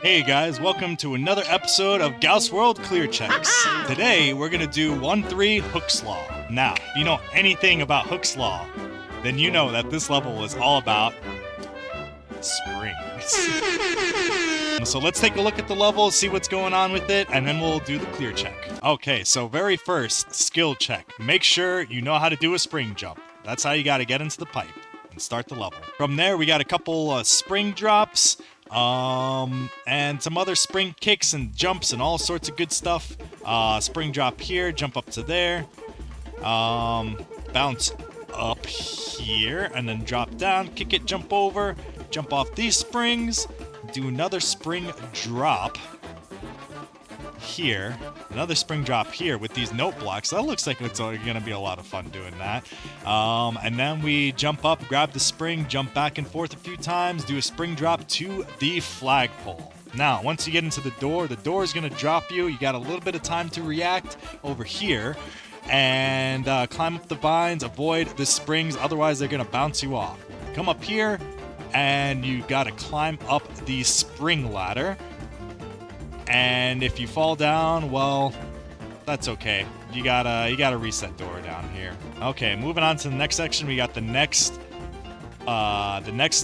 Hey guys, welcome to another episode of Gauss World Clear Checks. Today we're going to do 1-3 Hooke's Law. Now, if you know anything about Hooke's Law, then you know that this level is all about springs. So let's take a look at the level, see what's going on with it, and then we'll do the clear check. Okay, so very first, skill check. Make sure you know how to do a spring jump. That's how you got to get into the pipe and start the level. From there, we got a couple spring drops, and some other spring kicks and jumps and all sorts of good stuff. Spring drop here, jump up to there, bounce up here, and then drop down, kick it, jump over, jump off these springs, do another spring drop here, another spring drop here with these note blocks. That looks like it's gonna be a lot of fun doing that. And then we jump up, grab the spring, jump back and forth a few times, do a spring drop to the flagpole. Now, once you get into the door is gonna drop you. You got a little bit of time to react over here and climb up the vines, avoid the springs, otherwise they're gonna bounce you off. Come up here and you gotta climb up the spring ladder. And if you fall down, well, that's okay. You gotta reset door down here. Okay, moving on to the next section, we got the next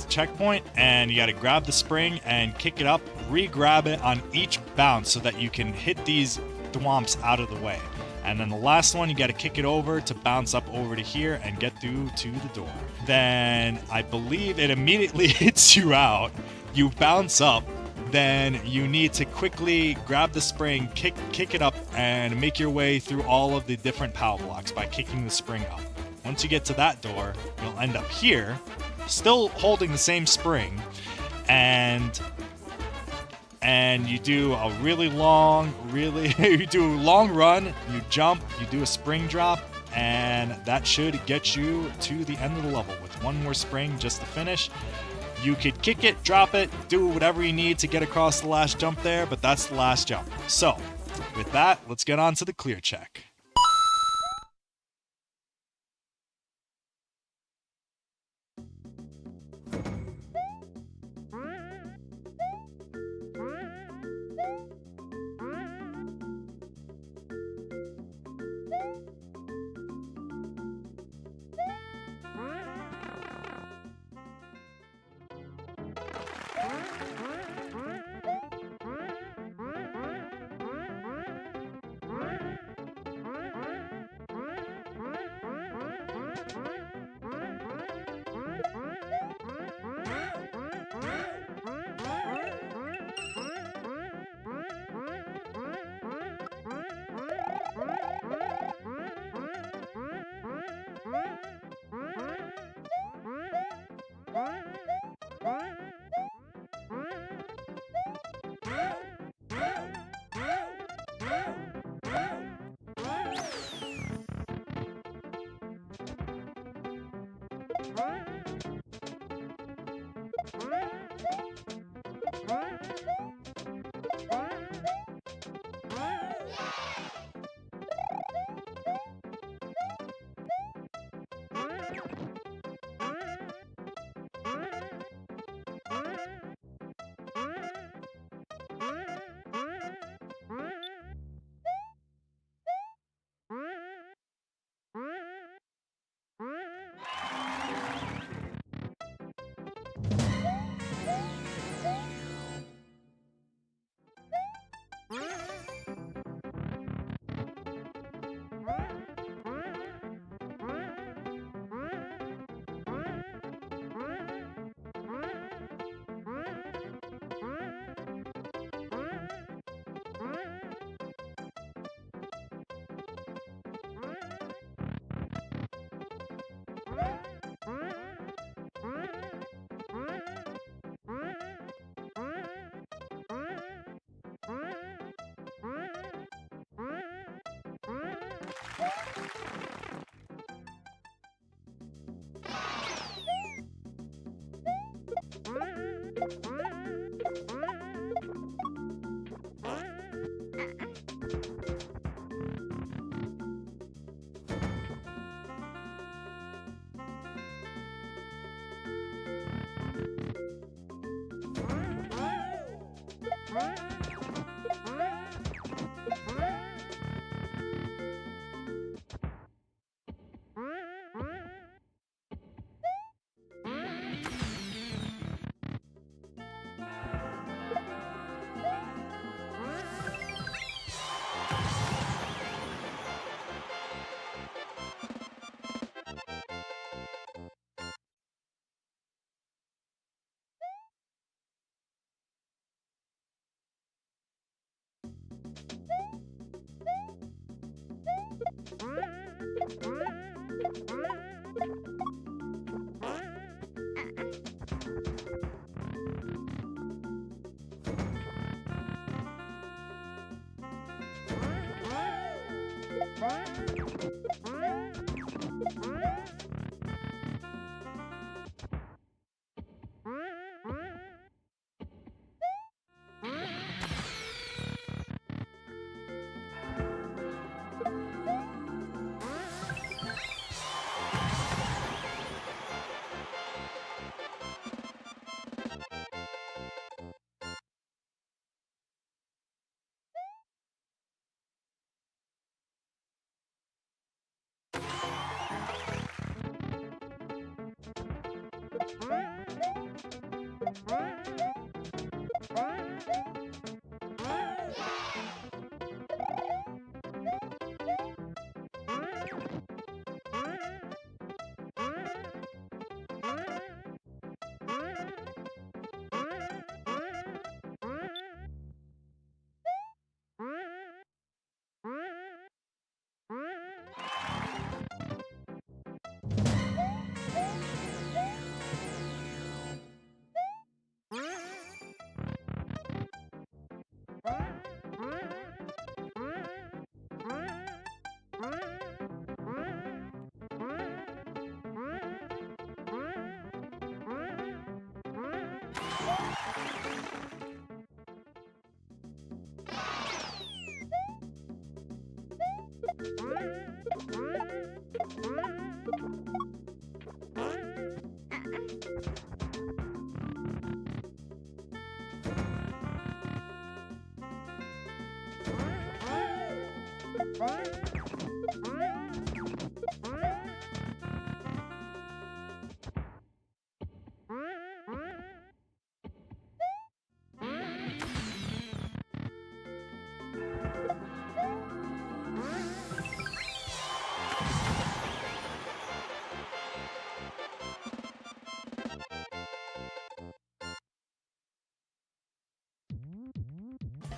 checkpoint, and you gotta grab the spring and kick it up, re-grab it on each bounce so that you can hit these thwomps out of the way. And then the last one, you gotta kick it over to bounce up over to here and get through to the door. Then I believe it immediately hits you out. You bounce up. Then you need to quickly grab the spring, kick it up, and make your way through all of the different POW blocks by kicking the spring up. Once you get to that door, you'll end up here, still holding the same spring, and you do a really long, you do a long run, you jump, you do a spring drop, and that should get you to the end of the level with one more spring just to finish. You could kick it, drop it, do whatever you need to get across the last jump there, but that's the last jump. So, with that, let's get on to the clear check.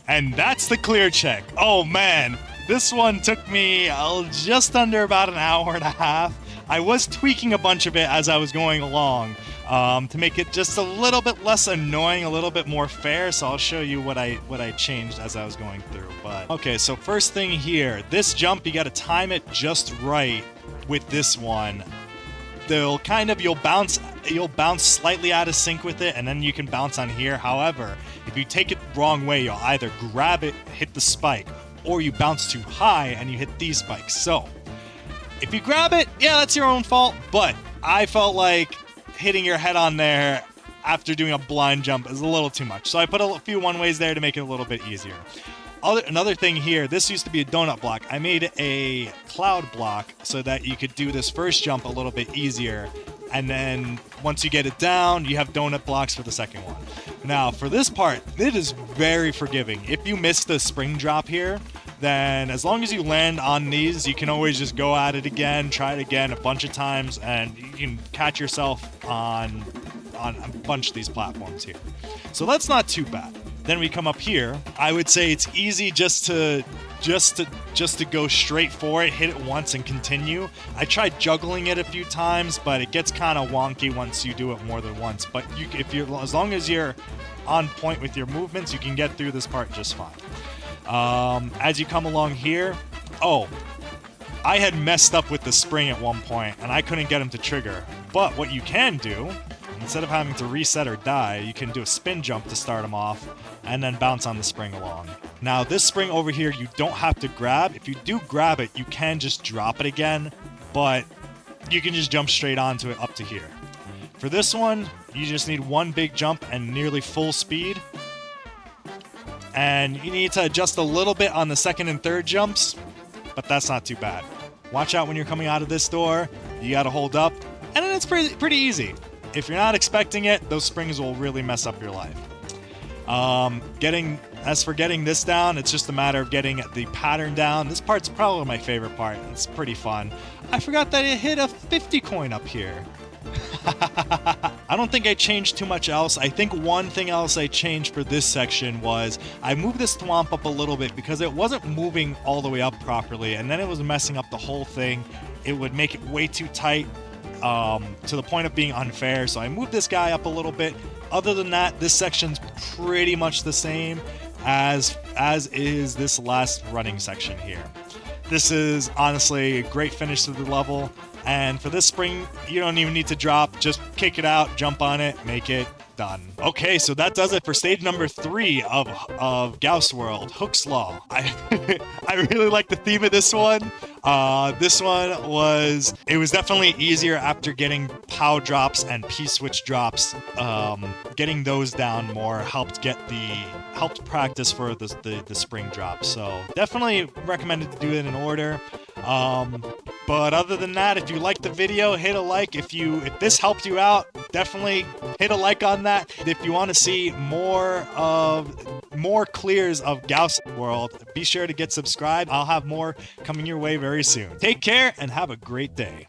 And that's the clear check. Oh man, this one took me just under about an hour and a half. I was tweaking a bunch of it as I was going along to make it just a little bit less annoying, a little bit more fair. So I'll show you what I changed as I was going through. But okay, so first thing here, this jump, you got to time it just right with this one. You'll bounce slightly out of sync with it, and then you can bounce on here. However, if you take it the wrong way, you'll either grab it, hit the spike, or you bounce too high and you hit these spikes. So if you grab it, yeah, that's your own fault, but I felt like hitting your head on there after doing a blind jump is a little too much. So I put a few one-ways there to make it a little bit easier. Another thing here, this used to be a donut block. I made a cloud block so that you could do this first jump a little bit easier. And then once you get it down, you have donut blocks for the second one. Now, for this part, it is very forgiving. If you miss the spring drop here, then as long as you land on these, you can always just go at it again, try it again a bunch of times, and you can catch yourself on a bunch of these platforms here. So that's not too bad. Then we come up here. I would say it's easy just to go straight for it, hit it once and continue. I tried juggling it a few times, but it gets kind of wonky once you do it more than once. But as long as you're on point with your movements, you can get through this part just fine. As you come along here, I had messed up with the spring at one point and I couldn't get him to trigger. But what you can do, instead of having to reset or die, you can do a spin jump to start him off and then bounce on the spring along. Now this spring over here, you don't have to grab. If you do grab it, you can just drop it again, but you can just jump straight onto it up to here. For this one, you just need one big jump and nearly full speed. and you need to adjust a little bit on the second and third jumps, but that's not too bad. Watch out when you're coming out of this door. You got to hold up, and then it's pretty easy. If you're not expecting it, those springs will really mess up your life. As for getting this down, it's just a matter of getting the pattern down. This part's probably my favorite part. It's pretty fun. I forgot that it hit a 50 coin up here. I don't think I changed too much else. I think one thing else I changed for this section was I moved this thwomp up a little bit because it wasn't moving all the way up properly, and then it was messing up the whole thing. It would make it way too tight, to the point of being unfair. So I moved this guy up a little bit. Other than that, this section's pretty much the same as is this last running section here. This is honestly a great finish to the level, and for this spring, you don't even need to drop. Just kick it out, jump on it, make it done. Okay, so that does it for stage number 3 of Gauss World, Hooke's Law. I really like the theme of this one. This one was definitely easier after getting POW drops and P switch drops. Getting those down more helped practice for the spring drop. So definitely recommended to do it in order. But other than that, if you liked the video, hit a like. If this helped you out, definitely hit a like on that. If you want to see more clears of Gauss World, be sure to get subscribed. I'll have more coming your way very soon. Take care and have a great day.